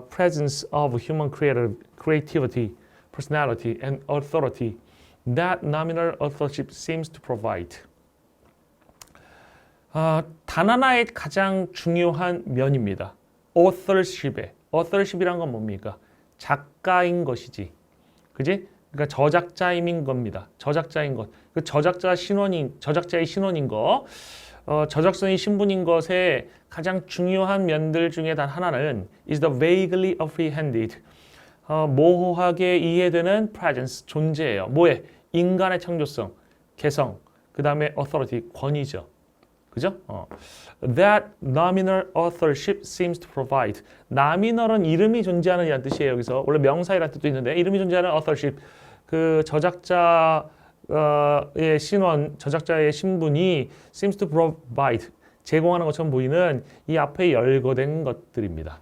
presence of human creativity, personality, and authority that nominal authorship seems to provide. 단 하나의 가장 중요한 면입니다. authorship이란 건 뭡니까? 작가인 것이지. 그지? 그러니까 저작자임인 겁니다. 저작자인 것. 그 저작자의 신원인 거. 저작성이 신분인 것의 가장 중요한 면들 중에 단 하나는 is the vaguely apprehended. 모호하게 이해되는 presence, 존재예요. 뭐에? 인간의 창조성, 개성, 그 다음에 authority, 권위죠. 그죠? That nominal authorship seems to provide. nominal은 이름이 존재하는 이란 뜻이에요. 여기서 원래 명사이란 뜻도 있는데 이름이 존재하는 authorship, 그 저작자의 신원, 저작자의 신분이 seems to provide, 제공하는 것처럼 보이는 이 앞에 열거된 것들입니다.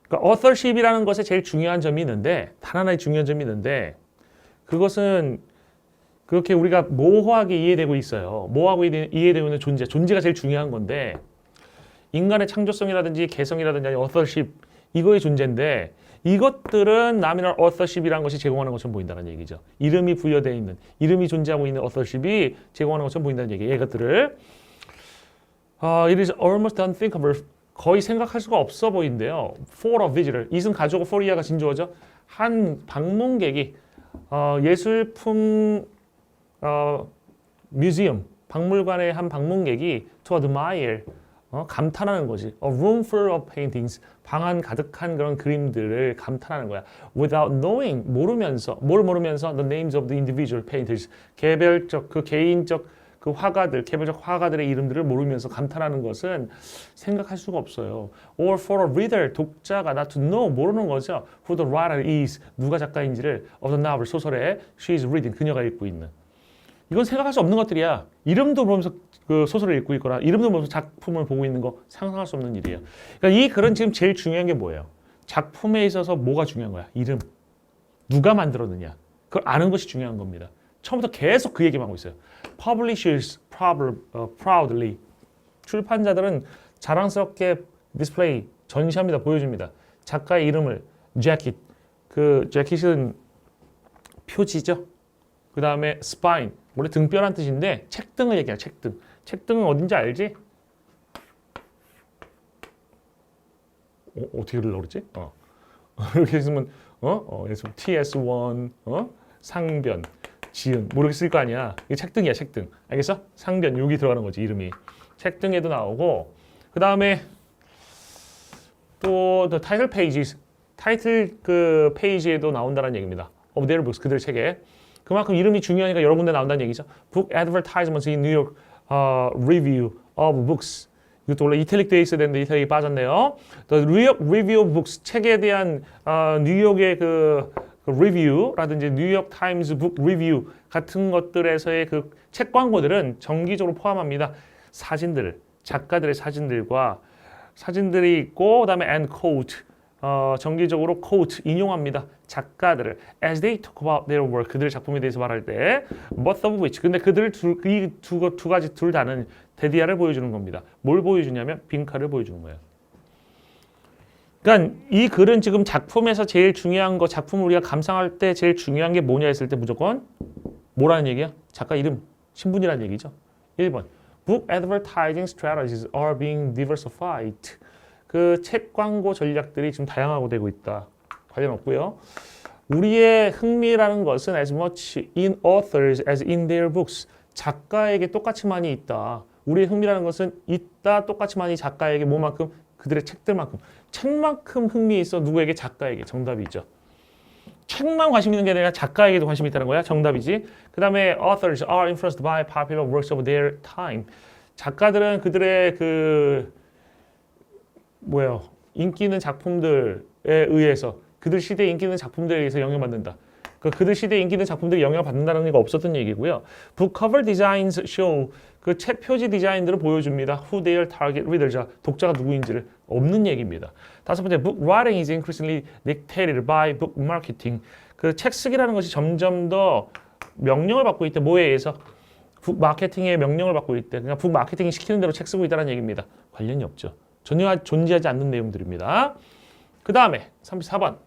그러니까 authorship이라는 것에 제일 중요한 점이 있는데, 단 하나의 중요한 점이 있는데, 그것은 그렇게 우리가 모호하게 이해되고 있어요. 모호하게 이해되고 있는 존재가 제일 중요한 건데, 인간의 창조성이라든지 개성이라든지 authorship, 이거의 존재인데, 이것들은 nominal authorship이라는 것이 제공하는 것처럼 보인다는 얘기죠. 이름이 부여되어 있는, 이름이 존재하고 있는 authorship이 제공하는 것처럼 보인다는 얘기예요. 이것들을 it is almost unthinkable, 거의 생각할 수가 없어 보이는데요. For a visitor, 이승 가져오고 for이야가 진주어죠. 한 방문객이 예술품 뮤지엄, 박물관의 한 방문객이 to admire, 감탄하는 거지. A room full of paintings, 방 안 가득한 그런 그림들을 감탄하는 거야. Without knowing, 모르면서, 뭘 모르면서 the names of the individual painters, 개별적, 그 개인적 그 화가들, 개별적 화가들의 이름들을 모르면서 감탄하는 것은 생각할 수가 없어요. Or for a reader, 독자가 not to know, 모르는 거죠. Who the writer is, 누가 작가인지를 of the novel, 소설에 she is reading, 그녀가 읽고 있는. 이건 생각할 수 없는 것들이야. 이름도 보면서 그 소설을 읽고 있거나 이름도 보면서 작품을 보고 있는 거 상상할 수 없는 일이에요. 그러니까 이 글은 지금 제일 중요한 게 뭐예요? 작품에 있어서 뭐가 중요한 거야? 이름. 누가 만들었느냐. 그걸 아는 것이 중요한 겁니다. 처음부터 계속 그 얘기만 하고 있어요. Publishers proudly. 출판자들은 자랑스럽게 디스플레이, 전시합니다. 보여줍니다. 작가의 이름을 jacket. 그 재킷은 표지죠. 그 다음에 spine. 원래 등뼈란 뜻인데 책등을 얘기해요. 책등. 책등은 어딘지 알지? 어떻게 그러려고 그러지? 이렇게 있으면 그래서 TS1 상변 지은 뭐 이렇게 쓸 거 아니야. 이게 책등이야. 책등. 알겠어? 상변 여기 들어가는 거지 이름이. 책등에도 나오고 그 다음에 또 the title pages 타이틀 그 페이지에도 나온다는 얘기입니다. of their books 그들 책에 그만큼 이름이 중요하니까 여러 군데 나온다는 얘기죠. book advertisements in New York review of books 이것도 원래 이탈릭 돼 있어야 되는데 이탈릭이 빠졌네요. The New York Review of Books 책에 대한 뉴욕의 그 리뷰라든지 뉴욕 타임즈 북 리뷰 같은 것들에서의 그 책 광고들은 정기적으로 포함합니다. 사진들, 작가들의 사진들과 사진들이 있고 그다음에 and quote 정기적으로 quote 인용합니다. 작가들을 as they talk about their work 그들의 작품에 대해서 말할 때 both of which 근데 그들 두 가지 둘 다는 데디아를 보여주는 겁니다. 뭘 보여주냐면 빈칸을 보여주는 거예요. 그러니까 이 글은 지금 작품에서 제일 중요한 거 작품을 우리가 감상할 때 제일 중요한 게 뭐냐 했을 때 무조건 뭐라는 얘기야? 작가 이름, 신분이라는 얘기죠. 1번 Book advertising strategies are being diversified. 그 책 광고 전략들이 지금 다양화가 되고 있다. 관련 없고요. 우리의 흥미라는 것은 as much in authors as in their books. 작가에게 똑같이 많이 있다. 우리의 흥미라는 것은 있다 똑같이 많이 작가에게 뭐만큼? 그들의 책들만큼. 책만큼 흥미 있어 누구에게? 작가에게. 정답이죠. 책만 관심 있는 게 아니라 작가에게도 관심이 있다는 거야. 정답이지. 그 다음에 authors are influenced by popular works of their time. 작가들은 그들의 인기 있는 작품들에 의해서 그들 시대에 인기 있는 작품들에 의해서 영향받는다. 그들 시대에 인기 있는 작품들이 영향을 받는다는 얘기가 없었던 얘기고요. Book cover designs show 그 책 표지 디자인들을 보여줍니다. Who their target readers 독자가 누구인지를 없는 얘기입니다. 다섯 번째, book writing is increasingly dictated by book marketing. 그 책 쓰기라는 것이 점점 더 명령을 받고 있대. 뭐에 의해서? 북 마케팅의 명령을 받고 있대. 그러니까 북 마케팅이 시키는 대로 책 쓰고 있다는 얘기입니다. 관련이 없죠. 전혀 존재하지 않는 내용들입니다. 그 다음에 34번.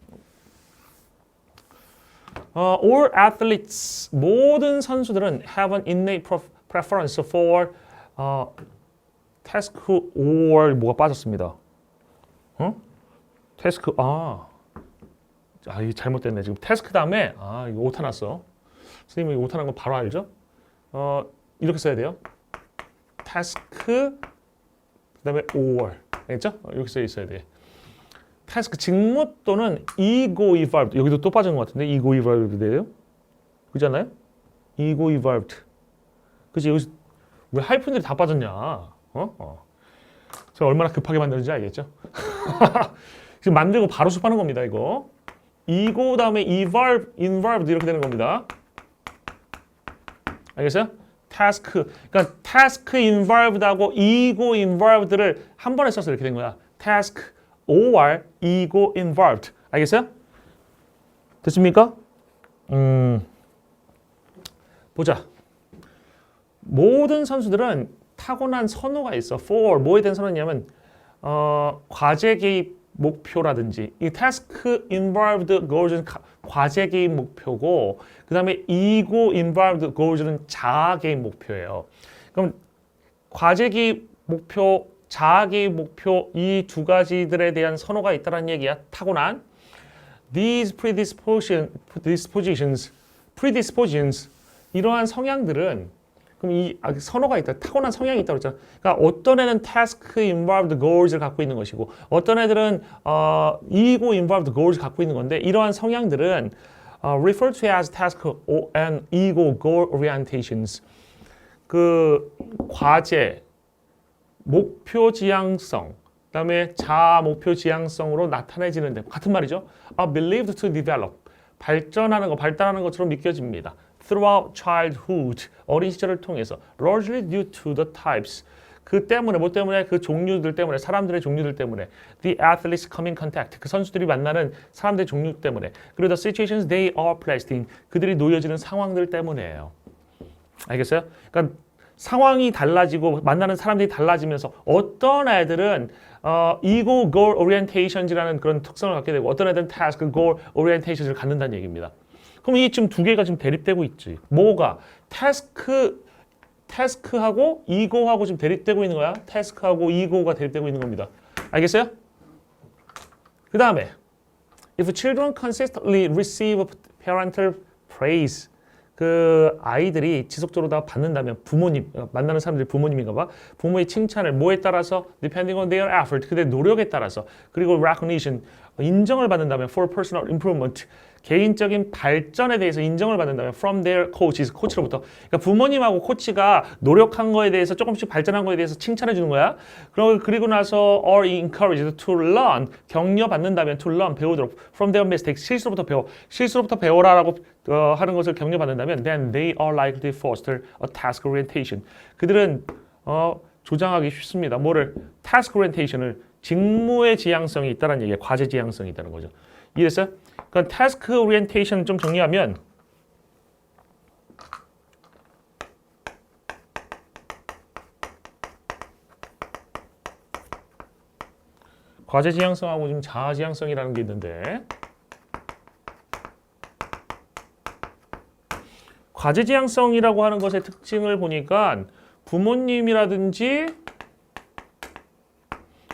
All athletes 모든 선수들은 have an innate preference for task or 뭐가 빠졌습니다. task 이게 잘못됐네. 지금 task 다음에 이거 오타 났어. 선생님이 오타 난 거 바로 알죠? 이렇게 써야 돼요. task 그다음에 or 알겠죠? 이렇게 써 있어야 돼. task 직무 또는 ego evolved 여기도 또 빠진 것 같은데 ego evolved 돼요? 그렇지 않나요? ego evolved 그치 여기서 왜 하이픈들이 다 빠졌냐? 제가 얼마나 급하게 만드는지 알겠죠? 지금 만들고 바로 수업하는 겁니다 이거. ego 다음에 evolve, involved 이렇게 되는 겁니다. 알겠어요? task 그러니까 task involved하고 ego involved를 한 번에 써서 이렇게 된 거야. task or ego involved. 알겠어요? 됐습니까? 보자. 모든 선수들은 타고난 선호가 있어. for 뭐에 대한 선호냐면 과제 개입 목표라든지 이 task involved goals는 과제 개입 목표고 그 다음에 ego involved goals는 자아 개입 목표예요. 그럼 과제 개입 목표 자아 개입 목표 이 두 가지들에 대한 선호가 있다는 얘기야. 타고난 these predispositions 이러한 성향들은 그럼 이 선호가 있다. 타고난 성향이 있다고 했잖아. 그러니까 어떤 애는 task involved goals를 갖고 있는 것이고 어떤 애들은 ego involved goals를 갖고 있는 건데 이러한 성향들은 referred to as task and ego goal orientations 그 과제 목표 지향성, 그다음에 자아 목표 지향성으로 나타내지는데 같은 말이죠. are believed to develop 발달하는 것처럼 믿겨집니다. throughout childhood 어린 시절을 통해서 largely due to the types 그 때문에 뭐 때문에 그 종류들 때문에 사람들의 종류들 때문에 the athletes come in contact 그 선수들이 만나는 사람들의 종류 때문에 그리고 the situations they are placed in 그들이 놓여지는 상황들 때문에예요. 알겠어요? 그러니까 상황이 달라지고 만나는 사람들이 달라지면서 어떤 애들은 ego goal orientations이라는 그런 특성을 갖게 되고 어떤 애들은 task goal orientations을 갖는다는 얘기입니다. 그럼 이 지금 두 개가 지금 대립되고 있지. 뭐가 태스크하고 이고하고 지금 대립되고 있는 거야. 태스크하고 이고가 대립되고 있는 겁니다. 알겠어요? 그 다음에 if children consistently receive parental praise 그 아이들이 지속적으로 다 받는다면 부모님 만나는 사람들이 부모님인가 봐. 부모의 칭찬을 뭐에 따라서 depending on their effort 그들의 노력에 따라서 그리고 recognition 인정을 받는다면 for personal improvement 개인적인 발전에 대해서 인정을 받는다면 from their coaches 코치로부터 그러니까 부모님하고 코치가 노력한 거에 대해서 조금씩 발전한 거에 대해서 칭찬해 주는 거야. 그리고 나서 are encouraged to learn 격려 받는다면 to learn 배우도록 from their mistakes 실수로부터 배워라라고 하는 것을 격려 받는다면 then they are likely to foster a task orientation 그들은 조장하기 쉽습니다. 뭐를 task orientation을 직무의 지향성이 있다는 얘기예요. 과제 지향성이 있다는 거죠. 이해됐어요? 그러니까 task orientation 좀 정리하면 과제 지향성하고 지금 자아 지향성이라는 게 있는데 과제 지향성이라고 하는 것의 특징을 보니까 부모님이라든지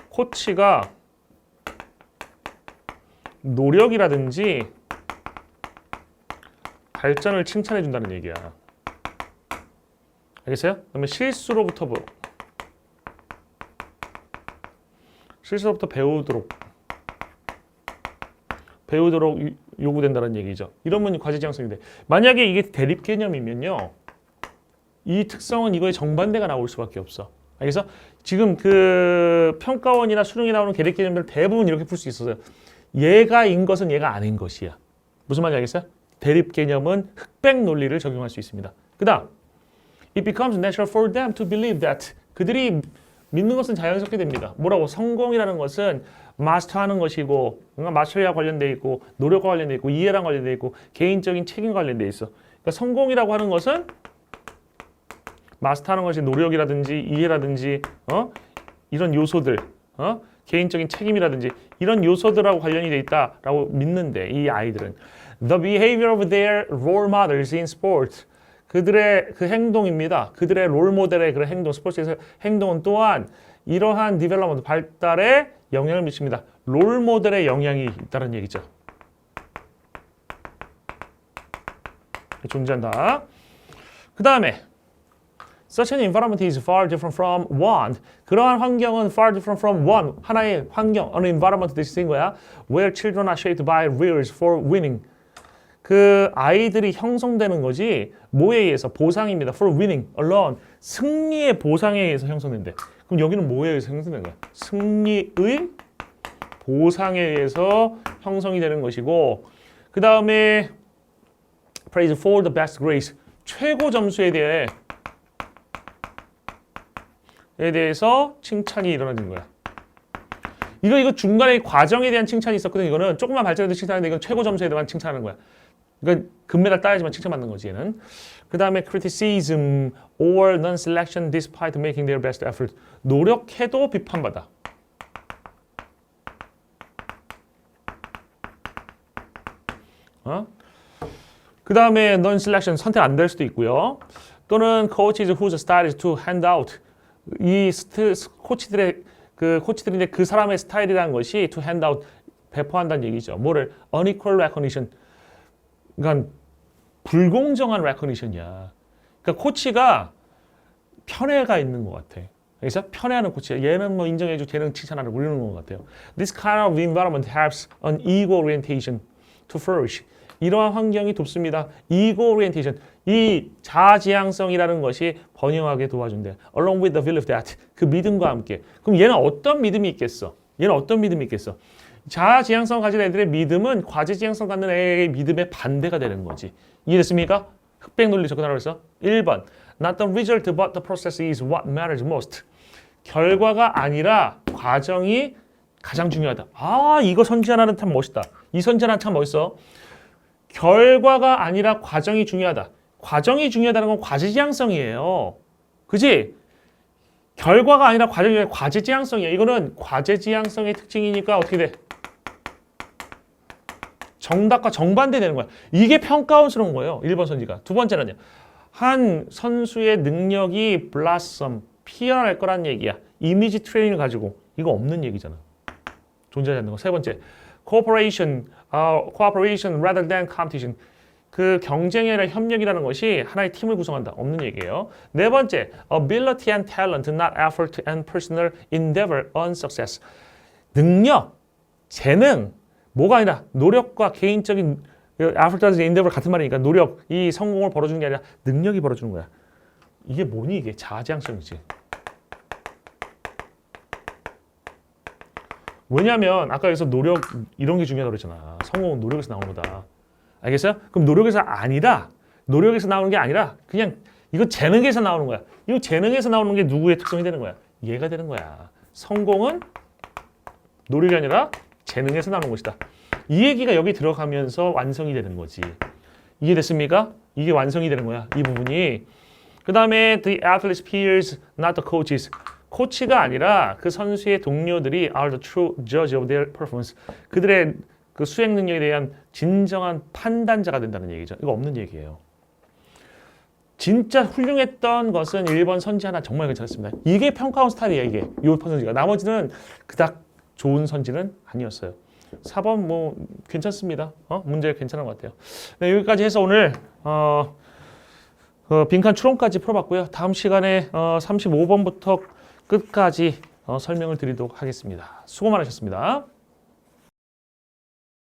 코치가 노력이라든지 발전을 칭찬해 준다는 얘기야. 알겠어요? 그러면 실수로부터 배우도록 요구된다는 얘기죠. 이러면 과제 지향성인데 만약에 이게 대립 개념이면요. 이 특성은 이거의 정반대가 나올 수밖에 없어. 알겠어? 지금 그 평가원이나 수능에 나오는 대립 개념들 대부분 이렇게 풀 수 있어요. 얘가 인 것은 얘가 아닌 것이야. 무슨 말인지 알겠어요? 대립 개념은 흑백 논리를 적용할 수 있습니다. 그 다음 It becomes natural for them to believe that 그들이 믿는 것은 자연스럽게 됩니다. 뭐라고? 성공이라는 것은 마스터하는 것이고 마스터와 관련돼 있고 노력과 관련돼 있고 이해랑 관련돼 있고 개인적인 책임과 관련돼 있어. 그러니까 성공이라고 하는 것은 마스터하는 것이 노력이라든지 이해라든지 이런 요소들 개인적인 책임이라든지 이런 요소들하고 관련이 돼 있다라고 믿는데 이 아이들은 The behavior of their role models in sport 그들의 그 행동입니다. 그들의 롤 모델의 그런 행동, 스포츠에서 행동은 또한 이러한 디벨롭먼트 발달에 영향을 미칩니다. 롤 모델의 영향이 있다는 얘기죠. 존재한다. 그 다음에 Such an environment is far different from one. 그러한 환경은 far different from one. 하나의 환경, 어느 environment 뜻인 거야. Where children are shaped by rules for winning. 그 아이들이 형성되는 것이 뭐에 의해서? 보상입니다. For winning alone. 승리의 보상에 의해서 형성된대. 그럼 여기는 뭐에 의해서 형성된 거야? 승리의 보상에 의해서 형성이 되는 것이고 그 다음에 praise for the best grades. 최고 점수에 대해서 칭찬이 일어나는 거야. 이거 중간에 과정에 대한 칭찬이 있었거든. 이거는 조금만 발전해도 칭찬하는데 이건 최고 점수에 대한 칭찬하는 거야. 이건 금메달 따야지만 칭찬받는 거지 얘는. 그 다음에 criticism or non-selection despite making their best effort. 노력해도 비판받아. 그 다음에 non-selection 선택 안 될 수도 있고요. 또는 coaches whose style is to hand out. 이 코치들인데 그 사람의 스타일이라는 것이 to hand out 배포한다는 얘기죠. 뭐를 unequal recognition. 그러니까 불공정한 recognition이야. 그러니까 코치가 편애가 있는 것 같아. 그래서 편애하는 코치야. 얘는 뭐 인정해주고 걔는 칭찬하고 이러는 것 같아요. This kind of environment helps an ego orientation to flourish. 이러한 환경이 돕습니다. ego orientation. 이 자아지향성이라는 것이 번영하게 도와준대. Along with the belief that. 그 믿음과 함께. 그럼 얘는 어떤 믿음이 있겠어? 자아지향성 가진 애들의 믿음은 과제지향성 갖는 애의 믿음의 반대가 되는 거지. 이해됐습니까? 흑백 논리 접근하라고 했어. 1번. Not the result but the process is what matters most. 결과가 아니라 과정이 가장 중요하다. 아, 이거 선지 하나는 참 멋있다. 이 선지 하나 참 멋있어. 결과가 아니라 과정이 중요하다. 과정이 중요하다는 건 과제지향성이에요. 그지? 결과가 아니라 과정이 과제지향성이에요. 이거는 과제지향성의 특징이니까 어떻게 돼? 정답과 정반대 되는 거야. 이게 평가원스러운 거예요. 1번 선지가. 두 번째는요. 한 선수의 능력이 blossom, 피어날 거란 얘기야. 이미지 트레이닝을 가지고. 이거 없는 얘기잖아. 존재하지 않는 거. 세 번째. cooperation rather than competition. 그 경쟁이 아니라 협력이라는 것이 하나의 팀을 구성한다. 없는 얘기예요. 네 번째. ability and talent, not effort and personal endeavor on success. 능력, 재능, 뭐가 아니라 노력과 개인적인 effort and endeavor 같은 말이니까 노력, 이 성공을 벌어주는 게 아니라 능력이 벌어주는 거야. 이게 뭐니 이게? 자아지향성이지. 왜냐하면 아까 여기서 노력 이런 게 중요하다고 그랬잖아. 성공은 노력에서 나오는 거다. 알겠어요? 그럼 노력에서 나오는 게 아니라 그냥 이거 재능에서 나오는 거야. 이거 재능에서 나오는 게 누구의 특성이 되는 거야? 얘가 되는 거야. 성공은 노력이 아니라 재능에서 나오는 것이다. 이 얘기가 여기 들어가면서 완성이 되는 거지. 이해됐습니까? 이게 완성이 되는 거야. 이 부분이. 그 다음에 the athletes' peers, not the coaches. 코치가 아니라 그 선수의 동료들이 are the true judge of their performance. 그들의 그 수행 능력에 대한 진정한 판단자가 된다는 얘기죠. 이거 없는 얘기예요. 진짜 훌륭했던 것은 1번 선지 하나 정말 괜찮습니다. 이게 평가원 스타일이에요. 이게 요 선지가. 나머지는 그닥 좋은 선지는 아니었어요. 4번 뭐 괜찮습니다. 문제 괜찮은 것 같아요. 네, 여기까지 해서 오늘 빈칸 추론까지 풀어봤고요. 다음 시간에 35번부터 끝까지 설명을 드리도록 하겠습니다. 수고 많으셨습니다.